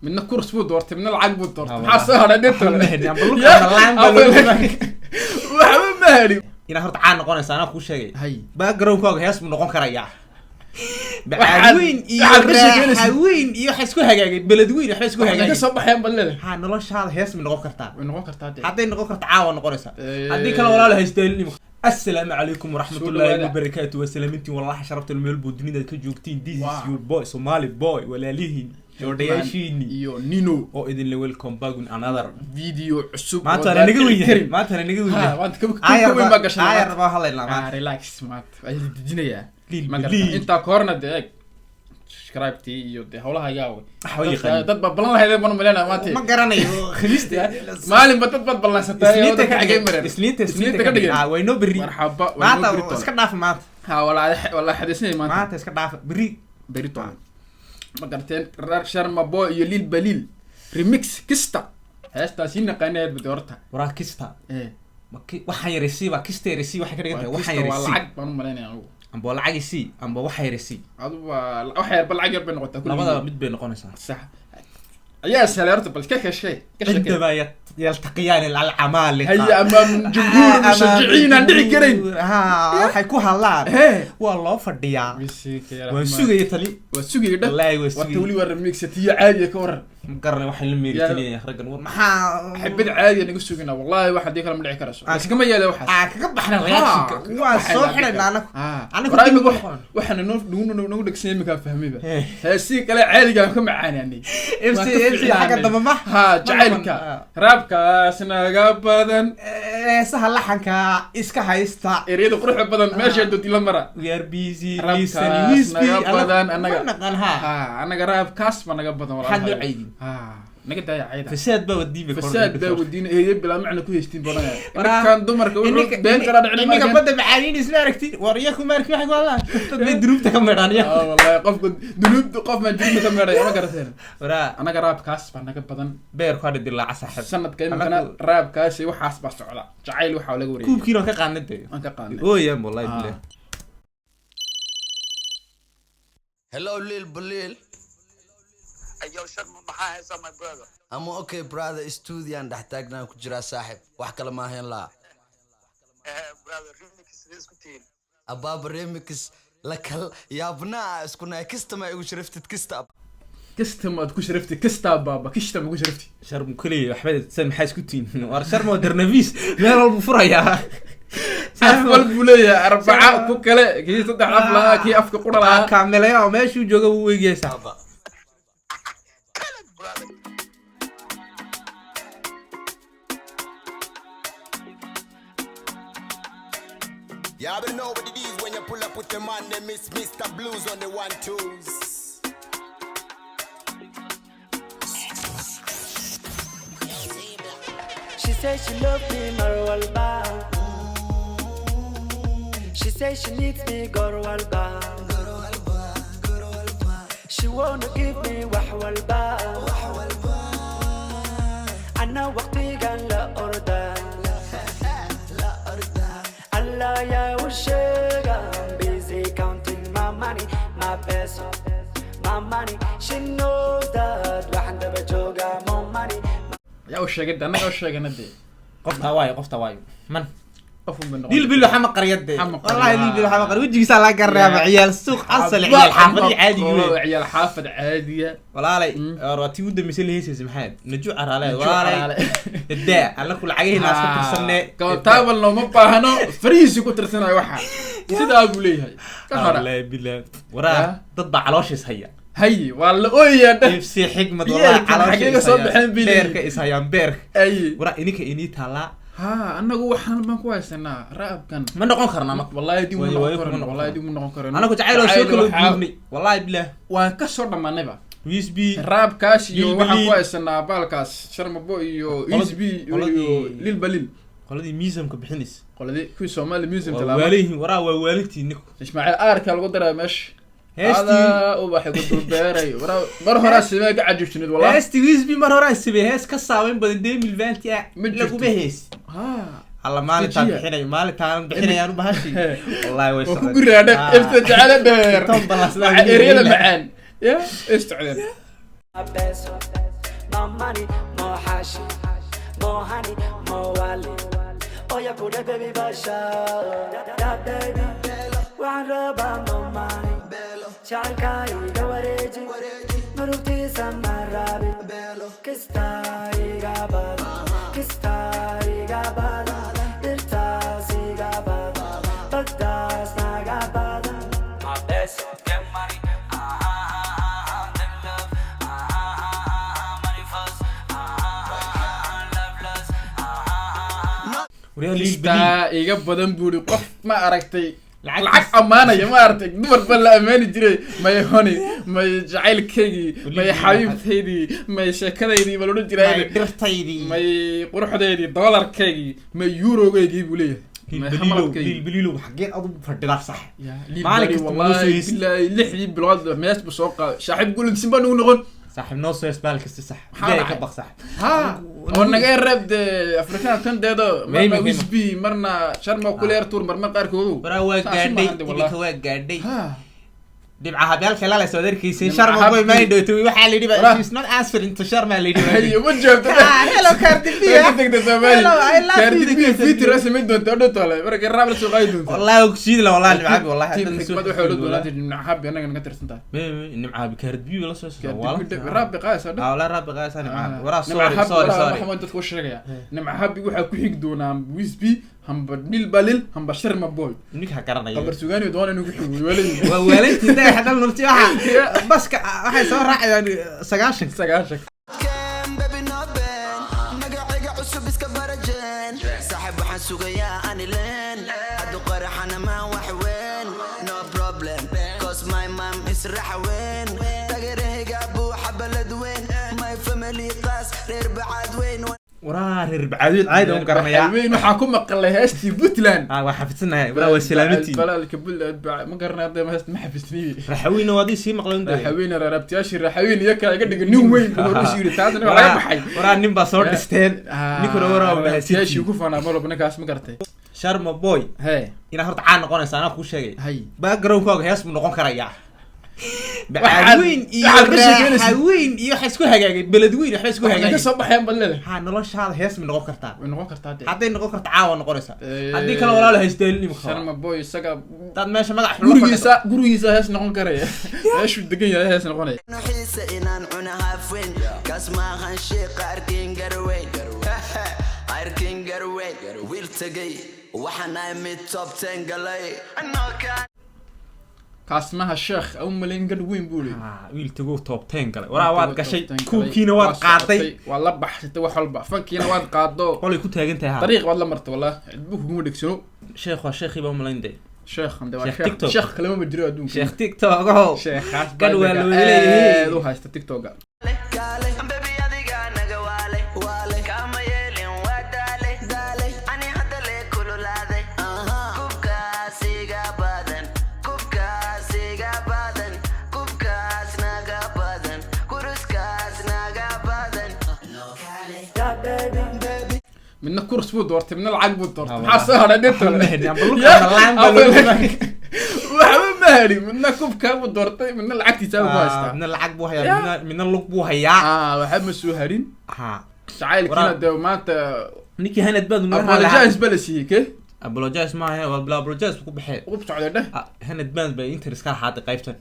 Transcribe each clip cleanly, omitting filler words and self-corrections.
من كورس بود دورت من العقب بود دورت حاسه انا ديت مهدي ام بلوك انا لان وحب مهدي ina horta caan noqonaysa ana ku sheegay hay background-kaaga hees mu noqon karaya bacadweyn iyo waxa isku hagaagay beledweyn waxa isku hagaagay ka soo baxeen balada ha noloshaada hees mi noqon kartaa way noqon kartaa haday noqon kartaa caawa noqonaysa hadii kale walaalo haysteen السلام عليكم ورحمة الله وبركاته وسلامتي والله شرفت الميل بودنيدا كجوجتين this is your boy Somali boy ولاليه جوردياشيني iyo Nino oo idin la welcome back on another video cusub maanta la naga weeyay maanta ka ma gashay ayar baa haleelna maanta relax maanta ay didinaya ma gashay inta koorna deeg subscribe iyo de hawlaha yaaw dad balan lahayd ma maleena maanta ma garanayo khamiista maalin bad bad balansatay isniinta ka dhigay isniinta ka dhigay wayno bari marxaba maanta iska dhaaf maanta ha wala xadiisnay maanta iska dhaaf bari toon ma garteen sharma boy iyo lil balil remix kista heestaasina qaaneed badorta waraa kista waxaan yareysiiba kista yareysiiba waxa ka dhigan waxaan yareysiiba lacag baan u maleynaa amba lacag isi amba waxa yareysi adu waxa yar bal lacag yar bay noqotaa labada mid bay noqonaysaa sax ayaa saleerta bal ka kashay عندما يلتقيان العمالقة هي أمام جمهور مشجعين عندي كريم ها حيكون هالان والله فرديا وسوقي يتلي وسوقي ده والله وسوقي وتولي ورميكس هي عادية كورة مقرن واحد الميرتيني يا رجل ما حبيت عادي نقول سوقنا والله واحد ديك لما دعي كرسو بس كم يلا واحد كقبحنا رياكشن وصوحنا أنا كنت وحنا نقول لك سنين مكان فهمي بقى هالسيك لا عادي كان كم معانا يعني امسي حاجة ضممة ها جعلك رابكا سنة بدن سهل لحنك إسكا هايستا يريد قروح بدن ماشي عندو تيلا مرة we are busy رابكا سنة بدن أنا راب كاس ما بدن حد عيدين نقد يا عيد فساد بودي فساد بودين هي بلا معنى كويستين بنا كان دمر بين قراد علم إنك بدأ بعانين اسمها كتير ورياكم مارك واحد والله دروب تكمرانيا والله قف دروب قف ما دروب تكمرانيا ما قرأتين أنا قراب كاس أنا بدن بير خالد دي الله عسى سنة كم كان راب كاس وحاس بس على جعيل وحاول قوري كوب كيلو كقاند أنا كقاند أوه يا والله بالله Hello Lil Balil. Hey yo, shut my behind on my brother. I'm okay brother, studio and dhaxtaagna ku jira saaxib. Wax kale ma ahayn la. Brother, remix isku tiin. Abab remix la kal yaabna isku naakista ma igu sharaftid kista. كستم ما تكون شرفتي كستا بابا كشتا ما تكون شرفتي شرم كلي أحمد تسمى حاس كتين وشرم ودرنفيس لا البفرية أفضل بولية أربعة كوكلة كي تضع أفلا كي أفك قرلا كاملة يا ماشي وجوجا ويجي سابا You already know what it is when you pull up with the man, they miss Mr. Blues on the 1-2s. She says she loves me, Marwal Ba. She says she needs me, Gorwal Ba. She wanna give me Wahwal Ba. أنا وقتي قال لا أرضى Allah ya وشيغا. I'm busy counting my money, my peso, my money. She knows that واحد بجوجا more money. يا وش قد أنا وش قد ندي قفت هواي من أفهم منه ديل بيلو حمق ريد والله ديل بيلو حمق وجهي يسال لا قرب عيال السوق اصل عيال حافظ عادي عيال حافظ عاديه والله لي راتي ود مثل هيس سمحان نجوع على والله الداع على كل عيال ناس كترسنه كتابل لو ما باهنو فريز كترسنه waxa sida agu leeyahay ka hara والله بالله ورا ضد علوشس هي والله اويا نفسي حكمة والله على soo baxeen بيرك isayaan beerk ay wara ininka inii tala ها anagu waxaan baan ku haysanaa raabkan ma noqon karnaa wallahi dib ma noqon karno anagu jacayl oo soo kala duubnay wallahi billah waan ka soo dhamaanayba USB raabkaas iyo waxaan ku haysanaa baalkaas sharmabo iyo USB iyo lil balil qoladii museumka bixinays qoladii ku Soomaali museum talaaba waalihi wara waa waalidtii niko ismaaciil aarka lagu daraa meesha هذا وباحي قلت بيري مر هورا سمي قاعد جبتني والله هستي ويزبي مر هورا سمي هس كساوين بدن 2020 لقوا بهيس الله مالي تابحيني مالي تان بحيني انا بهاشي والله ويسر وكو قرادك افتجعل بير تنبلس لا اريد معان يا استعداد more money, more hashi, more honey, more wali. Oh yeah, put that baby basha, that baby. One rubber, more money. Chalkai, the wareji, Maruti Samarabi, Kistai Gabada, Kistai Gabada, Irtasi Gabada, Bagdas Nagabada. My best, get money, then love, money first, love less, Kista iga badan buuri qof ma aragtay lacag amaanaya ma aragtay dumar bal la amaani jiray may honi may jacaylkeygii may xabiibteydii may sheekadaydii bal odhan jiray dirtaydii may quruxdeydii dollarkeygii may eurogeygii buu leeyahay bililo xaqeen adu fadhidaa sax maalin kasta wallahi billahi lixdii bilood mees buu soo qaaday saaxiib gulinsan baan ugu noqon صاحب نص يسبال كست صح جاي كبق صح ها وانا جاي راب افريكان كان ده مرنا ويسبي مرنا شرم وكولير تور مرنا قاركودو برا واقعدي ديك واقعدي دبعها بالك لا لا سودر كيسين شرم بوي ما يدوتو waxa la dhiba is not answer into sharma la dhiba ayo ma joogto hello cardibi cardibi fitir rasmi doonto dhotole marka raab la soo qaydun wallahi ogsiid la wallahi macaabi wallahi hadda soo xoolo doonaa nacab anaga naga tirsantaa nimcaabi cardibi la soo wallahi raab qaas ah wala raab qaas nimcaabi wara sorry maxamed dadku sheegaya nimcaabi waxa ku xig doonaa wisbi hamba dil balil hamba sharma boy ninka garanaya qabar sugaani doona inuu ku xigo walay walay day hadal nurti waxa baska waxay soo raacayaan 90 baby no ben magaciga cusub iska barajeen saaxib waxaan sugayaa ani leen hadu qaraxana ma wax weyn no problem cause my mom is raxweyn tageerahayga buu xabalad weyn my family qaas reer bacaad weyn وراه ربعايد عايد ام قرنيا وين waxa ku maqlay heestii Puntland waa xafidsanay waa salaamintii balaalka bul ma qarnaa ma heest ma xafidnii raxawina waadi si maqlan raxawina rabtiyaashi raxawina yaka iga dhig nin weyn oo rasiiri taasna waa laga baxay waraa nin ba soo dhisteen ninkuna waraa raxawina ku faanaa malo banaas ma gartay sharma boy hey ina horta caan noqonaysa ana ku sheegay hay background-kooga hees mu noqon karaya بعدوين iyo xisku hagaagay beledweyn waxa isku hagaagay ka soo baxeen balada ha noloshaada hees ma noqon kartaa haday noqon kartaa caawa noqonaysa hadii hadii kala walaal haysteen nim sharma boy isaga dad meesha magac gurigiisa hees noqon karaya meeshu degan yahay hees noqonay nuxiisa inaan cunaha feen kaas ma ahan shay qaarkiin garweyn qaarkiin garweyn wiil tagay waxaan ay mid top 10 galay kaasmaha sheekh aw malin gad weyn buu leeyahay wiil tago top 10 galay waraa waad gashay kuukiina waad qaaday waa la baxsatay wax walba fankiina waad qaado qolay ku taagan tahay dariiq waad la martay wallahi cidbu kugu dhigsano sheekh waa sheekhi ba malayndey sheekh ande waa sheekh kalama ma jiro adduunka sheekh tiktok oo sheekhaas gad waa loo leeyahay uu haysta tiktok من كورس بود دورت من العقب دورت حاسه انا ديت وحب مهري من كوب كاب دورت من العقب تساوي واسطه من العقب وهيا من اللق وهيا وحب مسوهرين ها تعال كده دو ما انت نيكي هنا تبان ابو جاهز بلسي كي ابو جاهز ما هي ولا ابو جاهز ku baxay وبتعود ده هنا تبان bay interest ka xaad qaybtan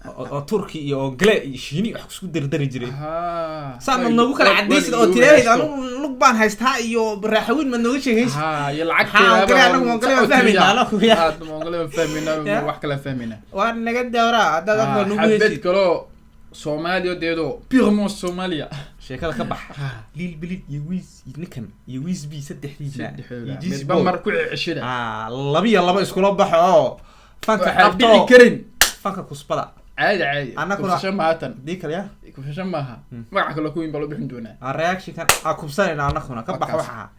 oo Turki iyo Gle iyo Shiini wax isku dardari jiray saama nagu kala cadeysay oo tireeyd anu lug baan haystaa iyo raaxawin ma nooga sheegaysa iyo lacagteeda anagu ma kala fahmayna wax kala fahmayna waan naga dawra hadda dadka nagu heesay kalo Soomaaliya deedo purement Soomaaliya sheekada ka bax lil bilid iyo wiis ninkan iyo wiis bi saddexdiina iyo ba mar ku cishida laba isku la baxo fanka qabto karin fanka kusbada عادي انا كنا شماهتن ديك يا كيف شماها ما كلا كوين بلو بخن دونا الرياكشن كان اكبسنا انا كنا كبخ وحا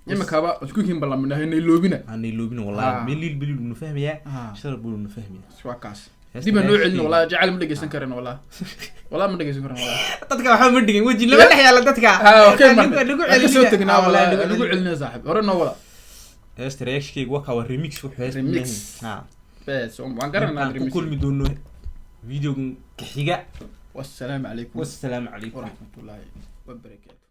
يما كبا اسكو كين بلا من هنا لوبينا اني لوبينا والله مليل بليل نفهميا شرب بلو نفهميا سواكاس ديما نوعلنا والله جعل ما دغيسن كرن والله والله ما دغيسن كرن والله dadka waxa ma dhigin waji laba dhex yaala dadka okay ma nagu soo tagnaa والله nagu cilna saaxib horena wala heesta reaction waka waa remix wuxuu heesta remix ha bes waan garanaa remix kulmi doono فيديو كحيجة والسلام عليكم والسلام عليكم ورحمة الله وبركاته.